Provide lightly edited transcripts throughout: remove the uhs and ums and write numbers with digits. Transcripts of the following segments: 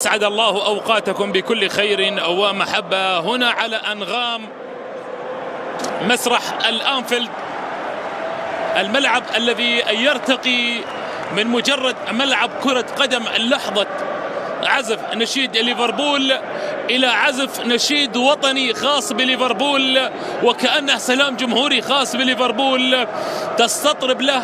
أسعد الله أوقاتكم بكل خير ومحبة هنا على أنغام مسرح الأنفيلد، الملعب الذي يرتقي من مجرد ملعب كرة قدم لحظة عزف نشيد ليفربول إلى عزف نشيد وطني خاص بليفربول، وكأنه سلام جمهوري خاص بليفربول تستطرب له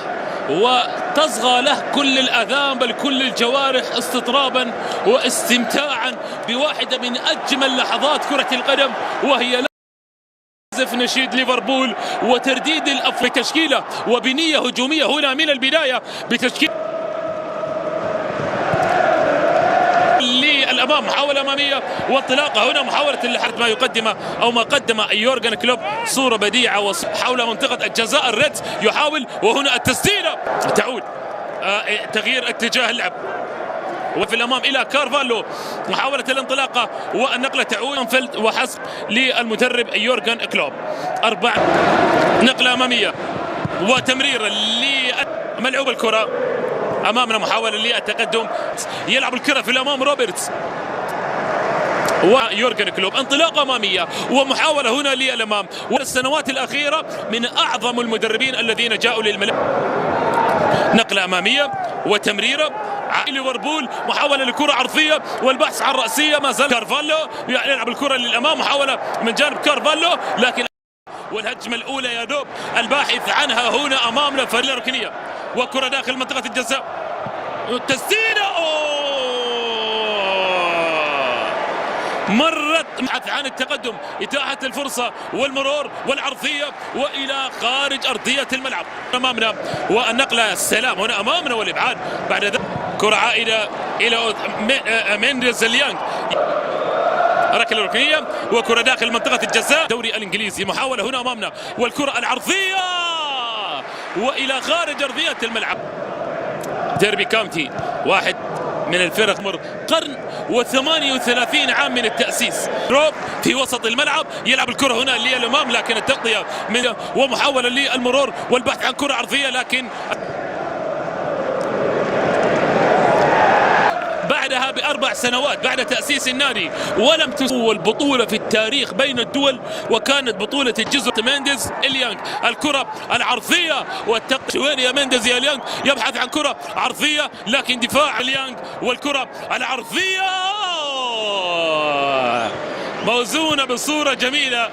وتصغى له كل الآذان بل كل الجوارح استطرابا واستمتاعا بواحدة من أجمل لحظات كرة القدم، وهي عزف نشيد ليفربول وترديد بتشكيلة وبنية هجومية هنا من البداية بتشكيل للأمام، محاولة أمامية وانطلاقة هنا، محاولة اللحظة ما يقدمه أو ما قدم يورغن كلوب صورة بديعة حول منطقة الجزاء. الريدز يحاول وهنا التسديدة تعود تغيير اتجاه اللعب وفي الأمام إلى كارفالو، محاولة الانطلاقة والنقلة تعود أنفيلد وحسب للمدرب يورغن كلوب. نقلة أمامية وتمرير لملعوب الكرة أمامنا، محاولة للتقدم يلعب الكرة في الأمام روبرتس ويورغن كلوب، انطلاقة أمامية ومحاولة هنا للأمام. والسنوات الأخيرة من أعظم المدربين الذين جاءوا للملعب. نقلة أمامية وتمريرة ليفربول، محاولة لكرة عرضية والبحث عن رأسية، ما زال كارفالو يلعب الكرة للأمام، محاولة من جانب كارفالو لكن والهجمة الأولى يا دوب الباحث عنها هنا أمامنا فريق ركنية وكرة داخل منطقة الجزاء والتسديدة مرت بحث عن التقدم، إتاحة الفرصة والمرور والعرضية وإلى خارج أرضية الملعب أمامنا، والنقلة السلام هنا أمامنا والإبعاد بعد ذلك كرة عائدة إلى مينديز ليانغ، ركلة ركنية وكرة داخل منطقة الجزاء. الدوري الإنجليزي محاولة هنا أمامنا والكرة العرضية وإلى خارج أرضية الملعب. ديربي كاونتي واحد من الفرق مر قرن و38 عام من التأسيس. روب في وسط الملعب يلعب الكرة هنا للأمام لكن التغطية من ومحاولة للمرور والبحث عن كرة عرضية، لكن بعدها ب4 سنوات بعد تأسيس النادي ولم تسوى البطولة في التاريخ بين الدول، وكانت بطولة الجزء مينديز ليانغ. الكرة العرضية والتقوية يا مينديز يا ليانغ يبحث عن كرة عرضية لكن دفاع ليانغ، والكرة العرضية موزونة بصورة جميلة.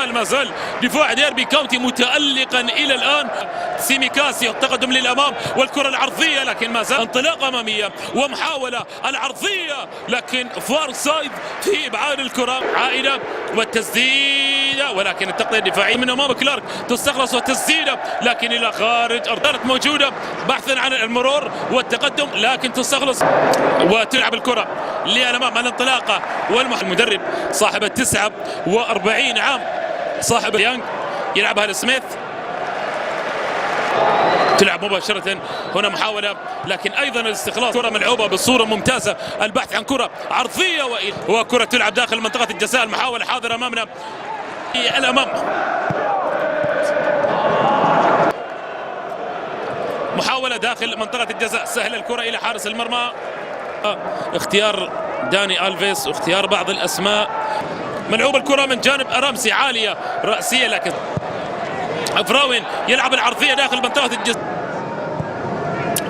ما زال دفاع ديربي كاونتي متألقا إلى الآن. سيميكاسي التقدم للأمام والكرة العرضية لكن ما زال انطلاقة أمامية ومحاولة العرضية لكن فار سايد في إبعاد الكرة عائدة والتسديدة، ولكن التغطية الدفاعية من أمام كلارك تستخلص والتسديدة لكن إلى خارج أرضية موجودة بحثا عن المرور والتقدم لكن تستخلص وتلعب الكرة للأمام. الانطلاقة والمدرب صاحب 49 عام صاحب يانغ يلعبها لسميث، تلعب مباشرة هنا محاولة لكن أيضا الاستخلاص، كرة ملعوبة بصورة ممتازة، البحث عن كرة عرضية وكرة تلعب داخل منطقة الجزاء. المحاولة حاضرة أمامنا الأمام، محاولة داخل منطقة الجزاء، سهل الكرة إلى حارس المرمى. اختيار داني ألفيس واختيار بعض الأسماء. ملعوب الكرة من جانب رامسي عالية رأسية لكن فراوين يلعب العرضية داخل منطقة الجزاء.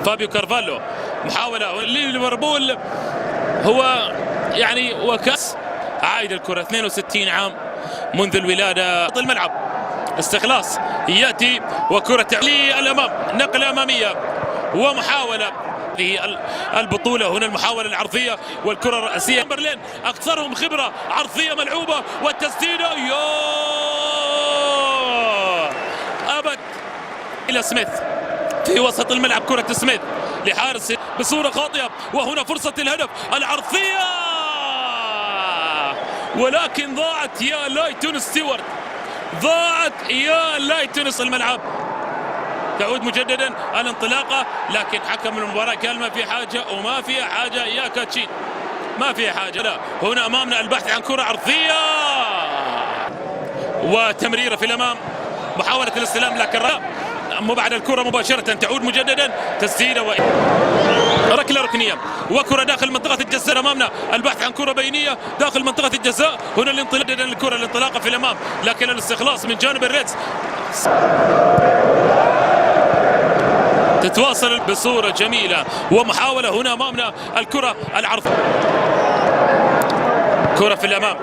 فابيو كارفالو محاولة لليفربول هو يعني وكأس عائد الكرة 62 عام منذ الولادة. الملعب استخلاص يأتي وكرة للأمام، نقلة أمامية ومحاولة هذه البطولة هنا المحاولة العرضية والكرة الرأسية. برلين أكثرهم خبرة، عرضية ملعوبة والتسديدة أبد إلى سميث في وسط الملعب، كرة سميث لحارس بصورة خاطئة وهنا فرصة الهدف العرضية ولكن ضاعت يا لايتون ستيوارت، ضاعت يا لايتونس. الملعب تعود مجددا الانطلاقة لكن حكم المباراة قال ما في حاجة وما في حاجة يا كاتشين، ما في حاجة. لا هنا أمامنا البحث عن كرة عرضية وتمريرة في الأمام، محاولة الاستلام لكن مو بعد الكرة مباشرة تعود مجددا تسديدة ركله ركنيه وكره داخل منطقه الجزاء امامنا. البحث عن كره بينيه داخل منطقه الجزاء. هنا الانطلاقه في الامام، لكن الاستخلاص من جانب الريدز. تتواصل بصوره جميله ومحاوله هنا امامنا. الكره العرضيه، كره في الامام،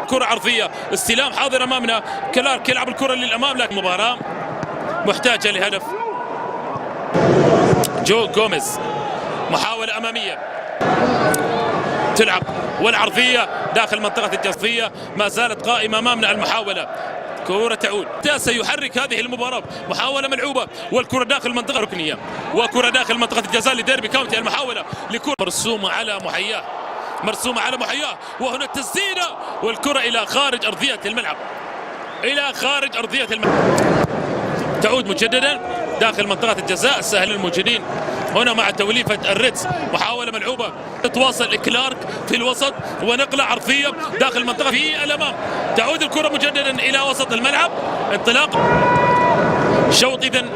كره عرضيه، استلام حاضر امامنا. كلارك يلعب الكره للامام، لكن المباراه محتاجه لهدف. جو جوميز، محاولة أمامية تلعب والعرضية داخل منطقة الجزية، ما زالت قائمة أمامنا المحاولة. كرة تعود، سيحرك هذه المباراة. محاولة ملعوبة والكرة داخل منطقة ركنية، وكرة داخل منطقة الجزاء لديربي كاونتي. المحاولة لكرة مرسومة على محياه، مرسومة على محياه، وهنا التسديدة والكرة إلى خارج أرضية الملعب، إلى خارج أرضية الملعب. تعود مجددا داخل منطقة الجزاء. الساهل الموجودين هنا مع توليفة الريدز. محاولة ملعوبة تتواصل كلارك في الوسط ونقلة عرضية داخل المنطقة في الأمام. تعود الكرة مجددا إلى وسط الملعب. انطلاق شوط إذن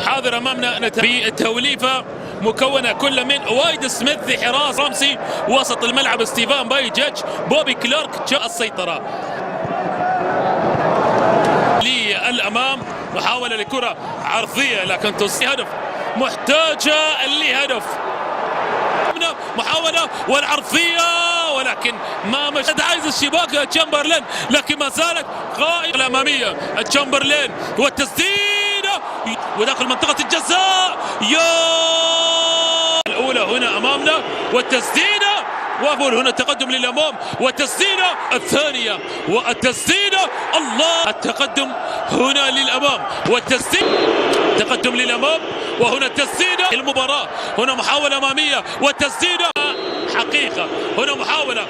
حاضر أمامنا في التوليفة، مكونة كل من وايد سميث في حراس رامسي، وسط الملعب ستيفان بايجاج، بوبي كلارك. جاء السيطرة للأمام. محاولة لكرة عرضية لكن هدف، محتاجة لهدف. محاولة والعرضية ولكن ما مشت عايز الشباك تشامبرلين، لكن ما زالت قائمة الأمامية. تشامبرلين والتسديدة وداخل منطقة الجزاء. الأولى هنا أمامنا والتسديدة، وأقول هنا التقدم للأمام والتسديدة الثانية والتسديدة. الله، التقدم هنا للأمام والتسديدة، تقدم للأمام وهنا التسديدة. المباراة هنا محاولة أمامية والتسديدة حقيقة. هنا محاولة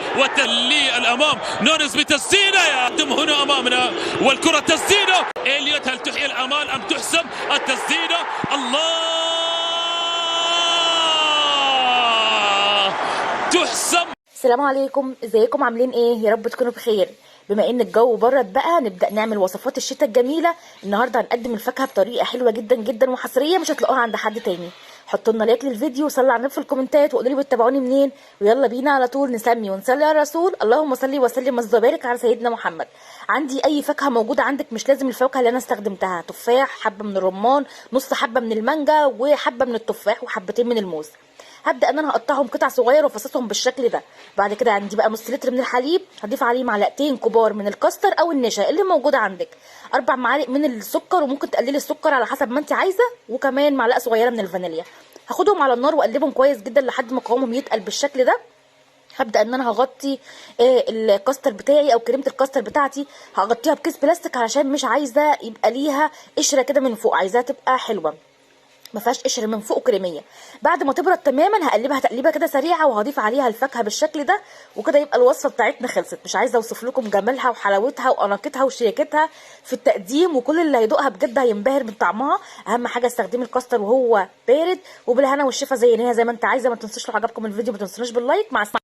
للأمام، نونز بتسديدة يقدم هنا أمامنا والكرة تسديدة. إليوت، هل تحيي الآمال أم تحسم التسديدة؟ الله، تحسم. السلام عليكم، ازيكم عاملين ايه؟ يا رب تكونوا بخير. بما ان الجو برد بقى نبدا نعمل وصفات الشتاء الجميله. النهارده هنقدم الفاكهه بطريقه حلوه جدا جدا وحصريه مش هتلاقوها عند حد تاني. حطوا لنا لايك للفيديو وصلوا على النبي في الكومنتات وقولوا لي بتتابعوني منين، ويلا بينا على طول نسمي ونصلي على الرسول. اللهم صل وسلم وبارك على سيدنا محمد. عندي اي فاكهه موجوده عندك، مش لازم الفاكهه اللي انا استخدمتها. تفاح، حبه من الرمان، نص حبه من المانجا، وحبه من التفاح، وحبتين من الموز. هبدا ان انا هقطعهم قطع صغيره وافصصهم بالشكل ده. بعد كده عندي بقى نص لتر من الحليب، هضيف عليه معلقتين كبار من الكاستر او النشا اللي موجوده عندك، 4 معالق من السكر، وممكن تقللي السكر على حسب ما انت عايزه، وكمان معلقه صغيره من الفانيليا. هاخدهم على النار واقلبهم كويس جدا لحد ما قوامهم يتقل بالشكل ده. هبدا ان انا هغطي الكاستر بتاعي او كريمه الكاستر بتاعتي، هغطيها بكيس بلاستيك علشان مش عايزه يبقى ليها قشره كده من فوق، عايزاها تبقى حلوه ما فيهاش قشر من فوق وكريميه. بعد ما تبرد تماما هقلبها تقليبه كده سريعه وهضيف عليها الفاكهه بالشكل ده، وكده يبقى الوصفه بتاعتنا خلصت. مش عايزه اوصف لكم جمالها وحلاوتها واناقتها وشياكتها في التقديم، وكل اللي هيدوقها بجد هينبهر من طعمها. اهم حاجه استخدمي الكاستر وهو بارد، وبالهنا والشفا زي ما انت عايزه. ما تنسوش لو عجبكم الفيديو ما تنسونوش باللايك. مع السلامه.